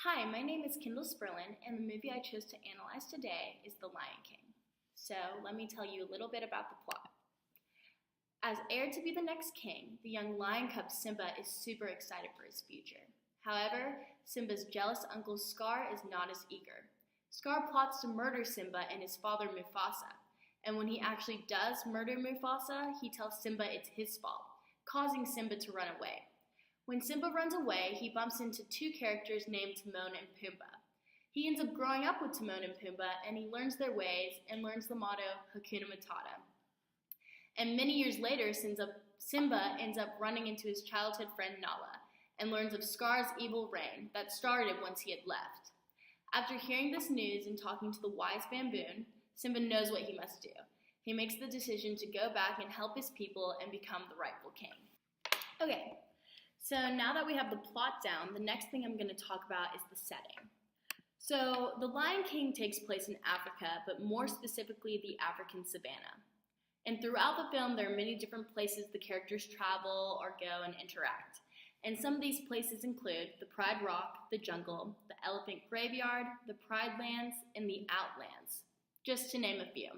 Hi, my name is Kendall Sperlin, and the movie I chose to analyze today is The Lion King. So, let me tell you a little bit about the plot. As heir to be the next king, the young lion cub Simba is super excited for his future. However, Simba's jealous uncle Scar is not as eager. Scar plots to murder Simba and his father Mufasa, and when he actually does murder Mufasa, he tells Simba it's his fault, causing Simba to run away. When Simba runs away, he bumps into two characters named Timon and Pumbaa. He ends up growing up with Timon and Pumbaa, and he learns their ways and learns the motto Hakuna Matata. And many years later, Simba ends up running into his childhood friend Nala and learns of Scar's evil reign that started once he had left. After hearing this news and talking to the wise baboon, Simba knows what he must do. He makes the decision to go back and help his people and become the rightful king. Okay. So now that we have the plot down, the next thing I'm going to talk about is the setting. So The Lion King takes place in Africa, but more specifically the African savannah. And throughout the film, there are many different places the characters travel or go and interact. And some of these places include the Pride Rock, the jungle, the Elephant Graveyard, the Pride Lands, and the Outlands, just to name a few.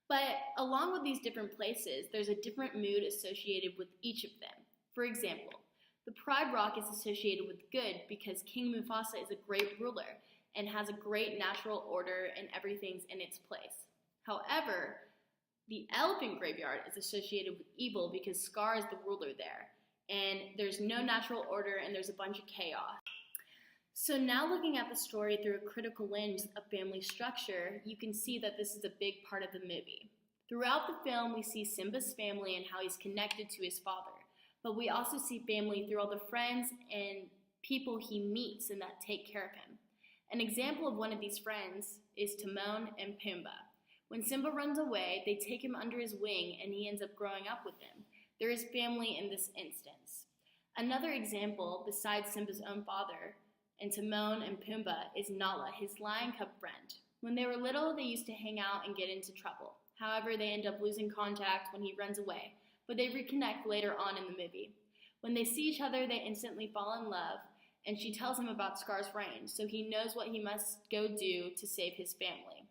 But along with these different places, there's a different mood associated with each of them. For example, the Pride Rock is associated with good because King Mufasa is a great ruler and has a great natural order and everything's in its place. However, the Elephant Graveyard is associated with evil because Scar is the ruler there, and there's no natural order and there's a bunch of chaos. So now looking at the story through a critical lens of family structure, you can see that this is a big part of the movie. Throughout the film, we see Simba's family and how he's connected to his father. But we also see family through all the friends and people he meets and that take care of him. An example of one of these friends is Timon and Pumbaa. When Simba runs away, they take him under his wing and he ends up growing up with them. There is family in this instance. Another example, besides Simba's own father and Timon and Pumbaa, is Nala, his lion cub friend. When they were little, they used to hang out and get into trouble. However, they end up losing contact when he runs away, but they reconnect later on in the movie. When they see each other, they instantly fall in love, and she tells him about Scar's reign, so he knows what he must go do to save his family.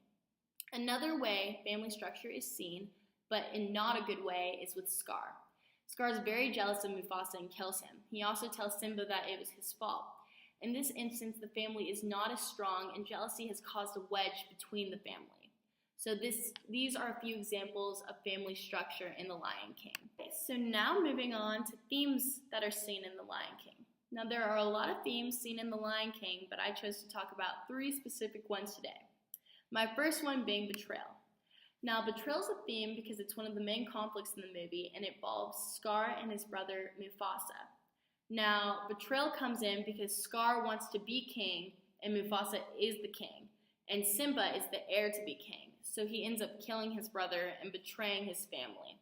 Another way family structure is seen, but in not a good way, is with Scar. Scar is very jealous of Mufasa and kills him. He also tells Simba that it was his fault. In this instance, the family is not as strong, and jealousy has caused a wedge between the family. So these are a few examples of family structure in The Lion King. Okay, so now moving on to themes that are seen in The Lion King. Now there are a lot of themes seen in The Lion King, but I chose to talk about three specific ones today. My first one being betrayal. Now betrayal is a theme because it's one of the main conflicts in the movie and it involves Scar and his brother Mufasa. Now betrayal comes in because Scar wants to be king and Mufasa is the king, and Simba is the heir to be king. So he ends up killing his brother and betraying his family.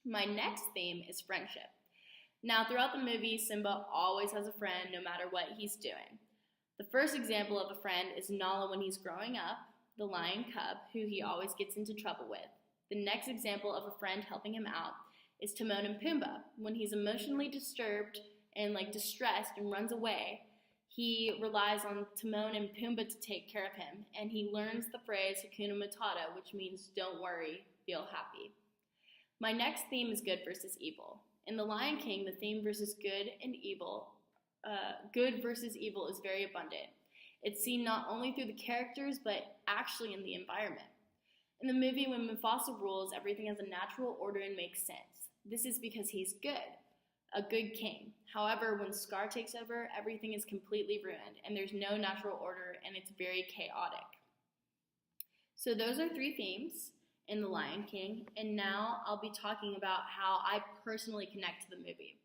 My next theme is friendship. Now, throughout the movie, Simba always has a friend no matter what he's doing. The first example of a friend is Nala when he's growing up, the lion cub, who he always gets into trouble with. The next example of a friend helping him out is Timon and Pumbaa. When he's emotionally disturbed and distressed and runs away, he relies on Timon and Pumbaa to take care of him, and he learns the phrase Hakuna Matata, which means don't worry, feel happy. My next theme is good versus evil. In The Lion King, the theme versus good versus evil is very abundant. It's seen not only through the characters, but actually in the environment. In the movie, when Mufasa rules, everything has a natural order and makes sense. This is because he's good. A good king. However, when Scar takes over, everything is completely ruined and there's no natural order and it's very chaotic. So those are three themes in The Lion King, and now I'll be talking about how I personally connect to the movie.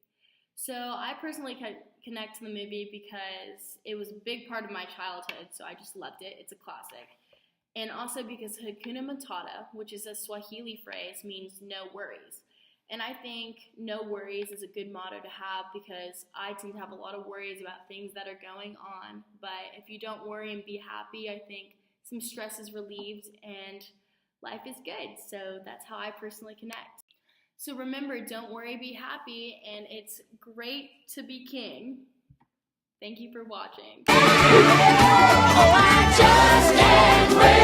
So I personally connect to the movie because it was a big part of my childhood, so I just loved it. It's a classic. And also because Hakuna Matata, which is a Swahili phrase, means no worries. And I think no worries is a good motto to have because I tend to have a lot of worries about things that are going on. But if you don't worry and be happy, I think some stress is relieved and life is good. So that's how I personally connect. So remember, don't worry, be happy, and it's great to be king. Thank you for watching. Oh, I just can't wait.